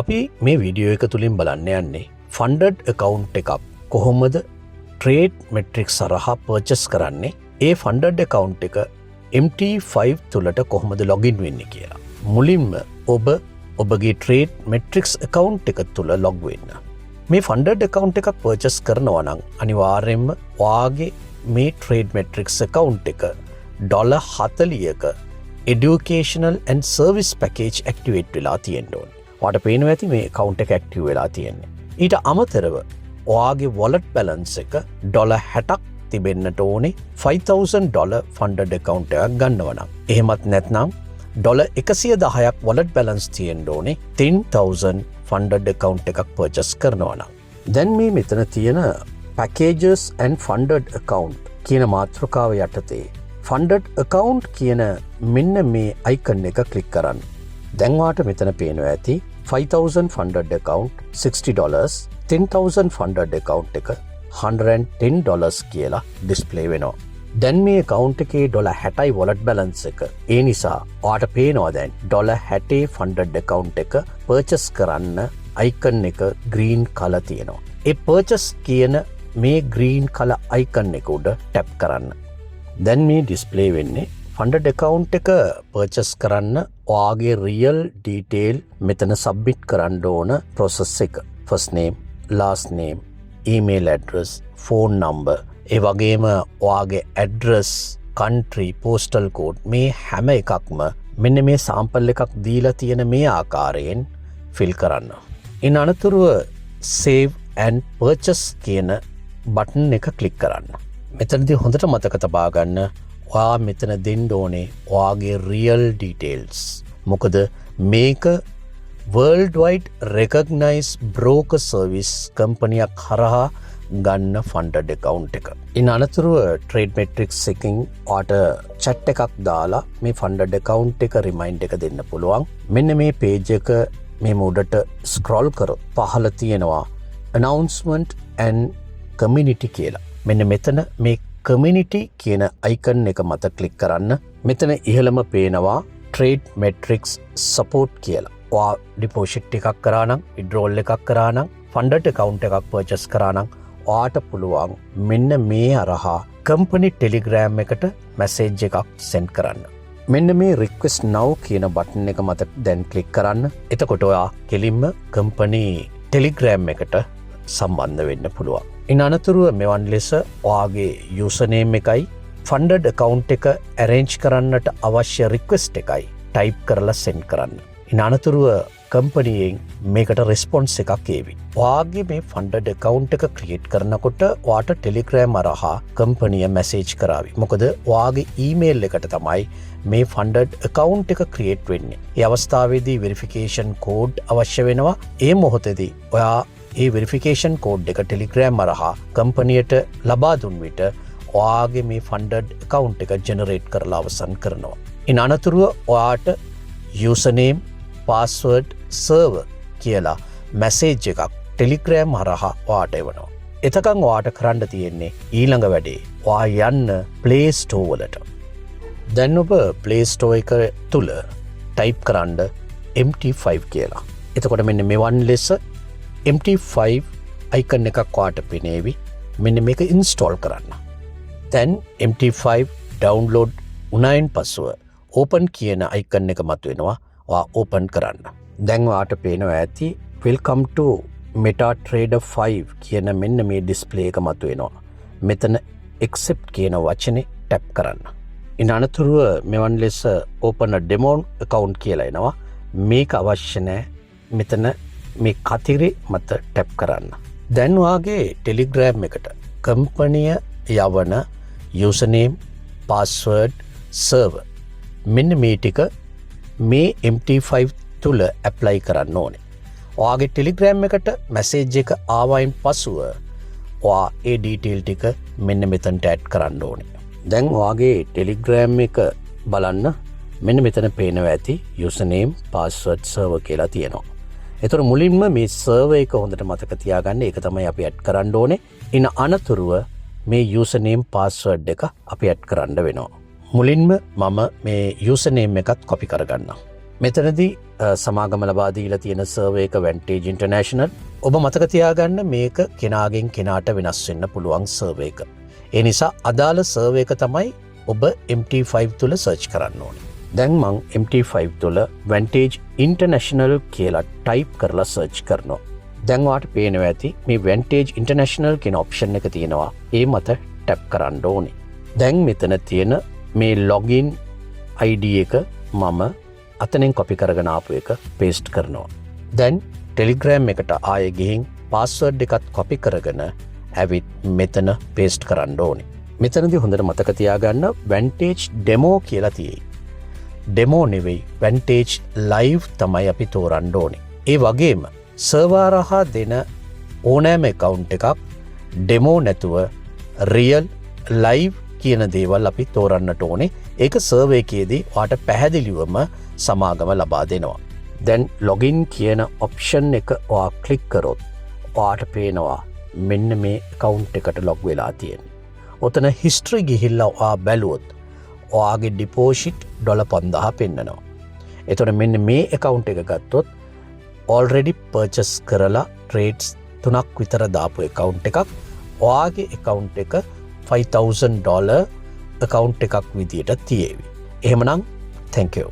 අපි මේ වීඩියෝ එක තුලින් බලන්න යන්නේ ෆන්ඩඩ් account එකක් කොහොමද ට්‍රේඩ් මෙට්‍රික්ස් හරහා පර්චේස් කරන්නේ ඒ ෆන්ඩඩ් account එක MT5 තුලට කොහොමද ලොගින් වෙන්නේ කියලා. මුලින්ම ඔබගේ ට්‍රේඩ් මෙට්‍රික්ස් account එක තුල ලොග් වෙන්න. මේ ෆන්ඩඩ් account එකක් පර්චේස් කරනවා නම් අනිවාර්යයෙන්ම ඔයාගේ මේ ට්‍රේඩ් මෙට්‍රික්ස් account එක $40ක educational and service package activate වෙලා තියෙන්න ඕනේ. ඔයාට පේනවා ඇති මේ account එක active වෙලා තියෙන්නේ. ඊට අමතරව ඔයාගේ wallet balance එක $60ක් තිබෙන්නට ඕනේ $5,000 funded account එකක් ගන්නවා නම්. එහෙමත් නැත්නම් $110ක් wallet balance තියෙන්න ඕනේ 10,000 funded account එකක් purchase කරනවා නම්. දැන් මේ මෙතන තියෙන packages and funded account කියන මාතෘකාව යටතේ funded account කියන මෙන්න මේ icon එක click කරන්න. දැන් ඔයාට මෙතන පේනවා ඇති 5,000 funded account $60, 10,000 funded account එක $110 කියලා display වෙනවා. දැන් මේ account එකේ $60යි wallet balance එක. ඒ නිසා ඔයාට පේනවා දැන් $60 funded account එක purchase කරන්න icon එක green color තියෙනවා. ඒ purchase කියන මේ green color icon එක උඩ tap කරන්න. දැන් මේ display වෙන්නේ funded account එක purchase කරන්න ඔයාගේ real detail මෙතන submit කරන්න ඕන process එක. first name, last name, email address, phone number, ඒ වගේම ඔයාගේ address, country, postal code මේ හැම එකක්ම මෙන්න මේ sample එකක් දීලා තියෙන මේ ආකාරයෙන් fill කරන්න. ඉන් අනතුරුව save and purchase කියන button එක click කරන්න. මෙතනදී හොඳට මතක තබා ගන්න ඔයා මෙතන දෙන්න ඕනේ ඔයාගේ real details. මොකද මේක worldwide recognized broker service company එකක් හරහා ගන්න funded account එක. ඉන් අනතුරුව trade metrics එකකින් ඔයාට chat එකක් දාලා මේ funded account එක remind එක දෙන්න පුළුවන්. මෙන්න මේ page එක මේ උඩට scroll කරොත් පහළ තියෙනවා announcement and community කියලා. මෙන්න මෙතන මේ community කියන icon එක මත click කරන්න. මෙතන ඉහළම පේනවා trade metrics support කියලා. ඔයා deposit එකක් කරා නම්, withdrawal එකක් කරා නම්, funded account එකක් purchase කරා නම් ඔයාට පුළුවන් මෙන්න මේ හරහා company telegram එකට message එකක් send කරන්න. මෙන්න මේ request now කියන button එක මත දැන් click කරන්න. එතකොට ඔයා කෙලින්ම company telegram එකට සම්බන්ධ වෙන්න පුළුවන්. ඉන් අනතුරුව මෙවන් ලෙස ඔයාගේ username එකයි funded account එක arrange කරන්නට අවශ්‍ය request එකයි type කරලා send කරන්න. ඉන් අනතුරුව කම්පැනියෙන් මේකට response එකක් ඒවි. ඔයාගේ මේ funded account එක create කරනකොට ඔයාට Telegram හරහා කම්පැනිය message කරાવી. මොකද ඔයාගේ email එකට තමයි මේ funded account එක create වෙන්නේ. ඒ අවස්ථාවේදී verification code අවශ්‍ය වෙනවා. ඒ මොහොතේදී ඔයා ඒ verification code එක Telegram හරහා කම්පැනියට ලබා දුන් විට ඔයාගේ මේ funded account එක generate කරලා අවසන් කරනවා. ඉන් අනතුරුව ඔයාට username, password, server කියලා message එකක් Telegram හරහා ඔයාට එවනවා. එතකන් ඔයාට කරන්න තියෙන්නේ ඊළඟ වැඩේ ඔයා යන්න Play Store වලට. දැන් ඔබ Play Store එක තුල type කරන්න MT5 කියලා. එතකොට මෙන්න මෙවන් ලෙස MT5 icon එකක් ඔයාට පෙනේවි. මෙන්න මේක install කරන්න. දැන් MT5 download උනායින් පසුව open කියන icon එක මතුවෙනවා. ඔයා open කරන්න. දැන් ඔයාට පේනවා ඇති welcome to MetaTrader 5 කියන මෙන්න මේ display එක මතුවෙනවා. මෙතන accept කියන වචනේ tap කරන්න. ඉන් අනතුරුව මෙවන් ලෙස open a demo account කියලා එනවා. මේක අවශ්‍ය නැහැ. මෙතන මේ කතිරේ මත tap කරන්න. දැන් ඔයාගේ Telegram එකට කම්පැනිය යවන username, password, server මෙන්න මේ ටික මේ MT5 තුල apply කරන්න ඕනේ. ඔයාගේ Telegram එකට message එක ආවයින් පසුව ඔයා ඒ detail ටික මෙන්න මෙතනට add කරන්න ඕනේ. දැන් ඔයාගේ Telegram එක බලන්න මෙන්න මෙතන පේනවා ඇති username, password, server කියලා තියෙනවා. ඒතර මුලින්ම මේ server එක හොඳට මතක තියාගන්න. ඒක තමයි අපි add කරන්න ඕනේ. ඉන අනතුරුව මේ username, password එක අපි add කරන්න වෙනවා. මුලින්ම මම මේ username එකත් copy කරගන්නම්. මෙතනදී සමාගම ලබා දීලා තියෙන සර්වර් එක Vantage International. ඔබ මතක තියාගන්න මේක කෙනාගෙන් කෙනාට වෙනස් වෙන්න පුළුවන් සර්වර් එක. ඒ නිසා අදාළ සර්වර් එක තමයි ඔබ MT5 තුල සර්ච් කරන්න ඕනේ. දැන් මං MT5 තුල Vantage International කියලා ටයිප් කරලා සර්ච් කරනවා. දැන් ඔයාලට පේනවා ඇති මේ Vantage International කියන ඔප්ෂන් එක තියෙනවා. ඒ මත ටැප් කරන්න ඕනේ. දැන් මෙතන තියෙන මේ login ID එක මම අතනෙන් කොපි කරගෙන ආපු එක පේස්ට් කරනවා. දැන් ටෙලිග්‍රෑම් එකට ආයෙ ගිහින් පාස්වර්ඩ් එකත් කොපි කරගෙන ඇවිත් මෙතන පේස්ට් කරන්න ඕනේ. මෙතනදී හොඳට මතක තියාගන්න Vantage Demo කියලා තියෙයි. Demo නෙවෙයි Vantage Live තමයි අපි තෝරන්න ඕනේ. ඒ වගේම සර්වර් හරහා දෙන ඕනෑම account එකක් demo නැතුව real live කියන දේවල් අපි තෝරන්නට ඕනේ. ඒක සර්වර් එකේදී ඔයාට පැහැදිලිවම සමාගම ලබා දෙනවා. දැන් login කියන option එක ඔයා ක්ලික් කරොත් ඔයාට පේනවා මෙන්න මේ account එකට log වෙලා තියෙන්නේ. ඔතන history ගිහිල්ලා ඔයා බැලුවොත් ඔයාගේ deposit $5000 පෙන්නනවා. එතකොට මෙන්න මේ account එක ගත්තොත් already purchase කරලා trades 3ක් විතර දාපු account එකක්. ඔයාගේ account එක $5000 account එකක් විදියට තියෙවි. එහෙමනම් thank you.